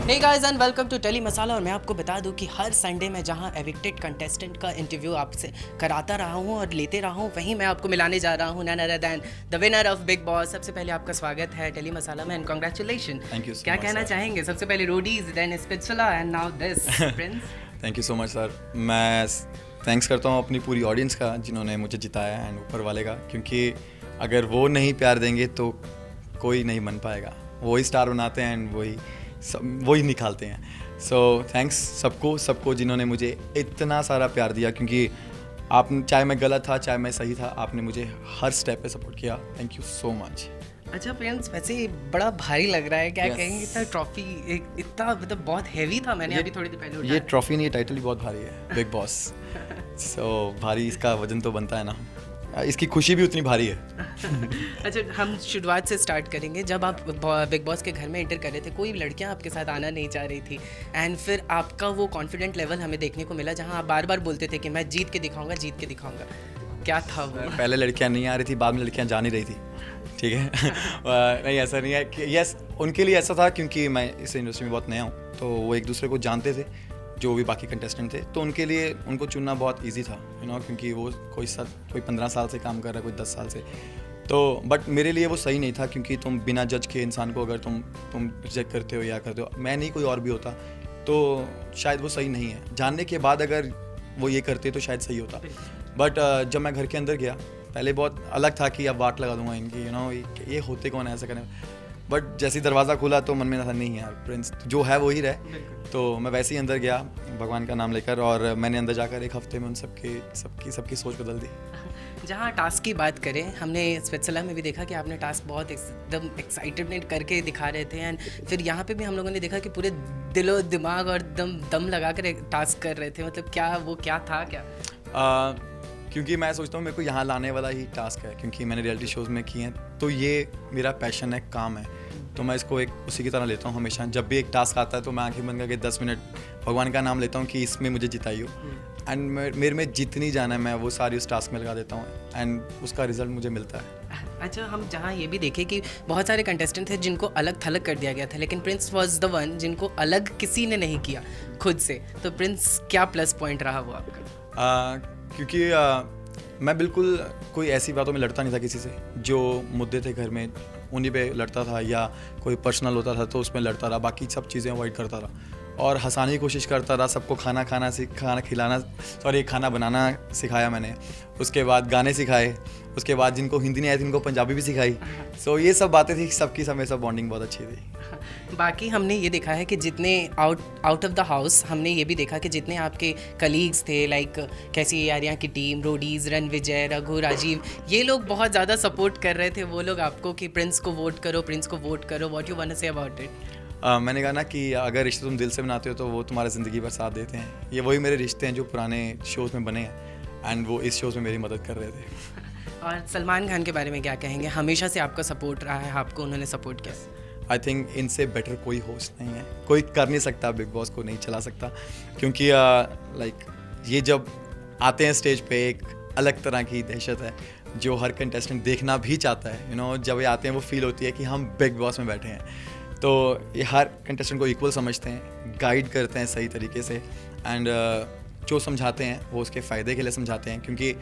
Hey guys and welcome to Tele Masala. और मैं आपको बता दूं कि हर संडे में जहां एविक्टेड कंटेस्टेंट का इंटरव्यू आपसे कराता रहा हूं और लेते रहा हूं, वहीं मैं आपको मिलाने जा रहा हूं none other than the winner of Bigg Boss. सबसे पहले आपका स्वागत है टेली मसाला में and congratulation. Thank you so क्या मच कहना सर। चाहेंगे? सबसे पहले Roadies, then Splitsvilla and now this Prince. Thank you so much sir. मैं थैंक्स करता हूँ अपनी पूरी ऑडियंस का जिन्होंने मुझे जिताया एंड ऊपर वाले का, क्योंकि अगर वो नहीं प्यार देंगे तो कोई नहीं बन पाएगा। वही स्टार बनाते हैं एंड वही निकालते हैं। सो थैंक्स सबको जिन्होंने मुझे इतना सारा प्यार दिया, क्योंकि आप चाहे मैं गलत था चाहे मैं सही था, आपने मुझे हर स्टेप पे सपोर्ट किया। Thank you so much. अच्छा फ्रेंड्स, वैसे बड़ा भारी लग रहा है, क्या Yes. कहेंगे? इतना ट्रॉफी इतना मतलब बहुत हैवी था। मैंने अभी थोड़ी देर पहले ये उठाया। ट्रॉफी नहीं, ये टाइटल ही बहुत भारी है, बिग बॉस। सो भारी, इसका वजन तो बनता है ना, इसकी खुशी भी उतनी भारी है। अच्छा, हम शुरुआत से स्टार्ट करेंगे। जब आप बिग बॉस के घर में एंटर कर रहे थे, कोई लड़कियां आपके साथ आना नहीं चाह रही थी एंड फिर आपका वो कॉन्फिडेंट लेवल हमें देखने को मिला, जहां आप बार बार बोलते थे कि मैं जीत के दिखाऊंगा। क्या था वो? पहले लड़कियां नहीं आ रही थी, बाद में लड़कियां जा नहीं रही थी, ठीक है। नहीं, ऐसा नहीं है कि यस, उनके लिए ऐसा था क्योंकि मैं इस इंडस्ट्री में बहुत नया हूँ, तो वो एक दूसरे को जानते थे, जो भी बाकी कंटेस्टेंट थे, तो उनके लिए उनको चुनना बहुत इजी था, यू नो, क्योंकि वो कोई 15 साल से काम कर रहा है, कोई 10 साल से। तो बट मेरे लिए वो सही नहीं था, क्योंकि तुम बिना जज के इंसान को अगर तुम रिजेक्ट करते हो या करते हो, मैं नहीं कोई और भी होता तो शायद वो सही नहीं है। जानने के बाद अगर वो ये करते तो शायद सही होता। बट जब मैं घर के अंदर गया, पहले बहुत अलग था कि अब वाट लगा दूंगा इनकी, यू नो, ये होते कौन है ऐसा करने। बट जैसे ही दरवाज़ा खुला तो मन में था नहीं यार, प्रिंस जो है वो ही रहे। तो मैं वैसे ही अंदर गया भगवान का नाम लेकर, और मैंने अंदर जाकर एक हफ्ते में उन सबकी सोच बदल दी। जहाँ टास्क की बात करें, हमने स्विट्जरलैंड में भी देखा कि आपने टास्क बहुत एकदम एक्साइटेडमेंट करके दिखा रहे थे एंड फिर यहाँ पे भी हम लोगों ने देखा कि पूरे दिलो दिमाग और दम लगा कर टास्क कर रहे थे। मतलब क्या था? क्योंकि मैं सोचता हूँ मेरे को यहाँ लाने वाला ही टास्क है, क्योंकि मैंने रियलिटी शोज़ में किए हैं, तो ये मेरा पैशन है, काम है, तो मैं इसको एक उसी की तरह लेता हूँ हमेशा। जब भी एक टास्क आता है तो मैं आंखें बंद करके 10 मिनट भगवान का नाम लेता हूँ कि इसमें मुझे जिताई हो, एंड मेरे में जितनी जाना है मैं वो सारी उस टास्क में लगा देता हूँ एंड उसका रिजल्ट मुझे मिलता है। अच्छा, हम जहाँ ये भी देखें कि बहुत सारे कंटेस्टेंट थे जिनको अलग थलग कर दिया गया था, लेकिन प्रिंस वॉज द वन जिनको अलग किसी ने नहीं किया खुद से। तो प्रिंस, क्या प्लस पॉइंट रहा वो आपका? क्योंकि मैं बिल्कुल कोई ऐसी बातों में लड़ता नहीं था किसी से। जो मुद्दे थे घर में उन्हीं पे लड़ता था, या कोई पर्सनल होता था तो उसमें लड़ता रहा, बाकी सब चीज़ें अवॉइड करता रहा और हंसाने की कोशिश करता रहा। सबको खाना बनाना सिखाया मैंने, उसके बाद गाने सिखाए, उसके बाद जिनको हिंदी नहीं आई थी उनको पंजाबी भी सिखाई। सो ये सब बातें थी, सबकी समय सब बॉन्डिंग बहुत अच्छी थी। बाकी हमने ये देखा है कि जितने आउट ऑफ द हाउस, हमने ये भी देखा कि जितने आपके कलीग्स थे, लाइक कैसी आर्या की टीम, रोडीज, रणविजय, रघु, राजीव, ये लोग बहुत ज़्यादा सपोर्ट कर रहे थे वो लोग आपको कि प्रिंस को वोट करो। What you want to say about it? मैंने कहा ना कि अगर रिश्ते तुम दिल से बनाते हो तो वो तुम्हारा ज़िंदगी भर साथ देते हैं। ये वही मेरे रिश्ते हैं जो पुराने शोज़ में बने हैं एंड वो इस शोज़ में मेरी मदद कर रहे थे। और सलमान खान के बारे में क्या कहेंगे? हमेशा से आपका सपोर्ट रहा है, आपको उन्होंने सपोर्ट किया। आई थिंक इनसे बेटर कोई होस्ट नहीं है, कोई कर नहीं सकता, बिग बॉस को नहीं चला सकता, क्योंकि लाइक ये जब आते हैं स्टेज पे एक अलग तरह की दहशत है जो हर कंटेस्टेंट देखना भी चाहता है, यू नो। जब ये आते हैं वो फील होती है कि हम बिग बॉस में बैठे हैं, तो ये हर कंटेस्टेंट को इक्वल समझते हैं, गाइड करते हैं सही तरीके से एंड जो समझाते हैं वो उसके फ़ायदे के लिए समझाते हैं, क्योंकि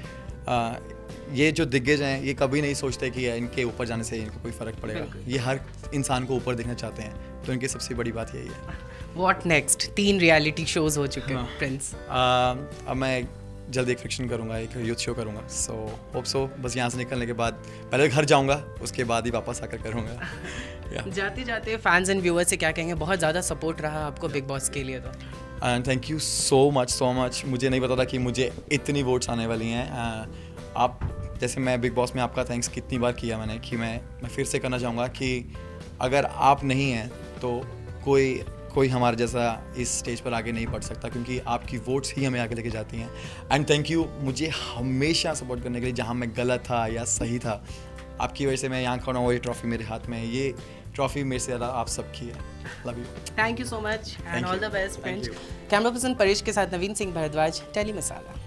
ये जो दिग्गज हैं ये कभी नहीं सोचते कि इनके ऊपर जाने से इनको कोई फ़र्क पड़ेगा। ये हर इंसान को ऊपर देखना चाहते हैं, तो इनकी सबसे बड़ी बात यही है। What next? 3 रियलिटी शोज हो चुके हैं प्रिंस। अब मैं जल्द एक फिक्शन करूँगा, एक यूथ शो करूँगा, सो होप सो। बस यहाँ से निकलने के बाद पहले घर जाऊँगा, उसके बाद ही वापस आकर करूँगा। जाते जाते फैंस एंड व्यूअर्स से क्या कहेंगे? बहुत ज़्यादा सपोर्ट रहा आपको बिग बॉस के लिए तो। And thank you so much. मुझे नहीं पता था कि मुझे इतनी वोट्स आने वाली हैं। आप जैसे मैं बिग बॉस में आपका थैंक्स कितनी बार किया मैंने, कि मैं फिर से करना चाहूँगा कि अगर आप नहीं हैं तो कोई हमारे जैसा इस स्टेज पर आगे नहीं बढ़ सकता, क्योंकि आपकी वोट्स ही हमें आगे लेके जाती हैं। एंड थैंक यू मुझे हमेशा सपोर्ट करने के लिए, जहाँ मैं गलत था या सही था। आपकी वजह से मैं यहाँ खड़ा हूँ, ये ट्रॉफी मेरे हाथ में है, ये ट्रॉफी मेरे से ज़्यादा आप सबकी है। Love you, thank you so much and all the best friends. you. Camera person Paresh के साथ नवीन सिंह भारद्वाज, टेली मसाला।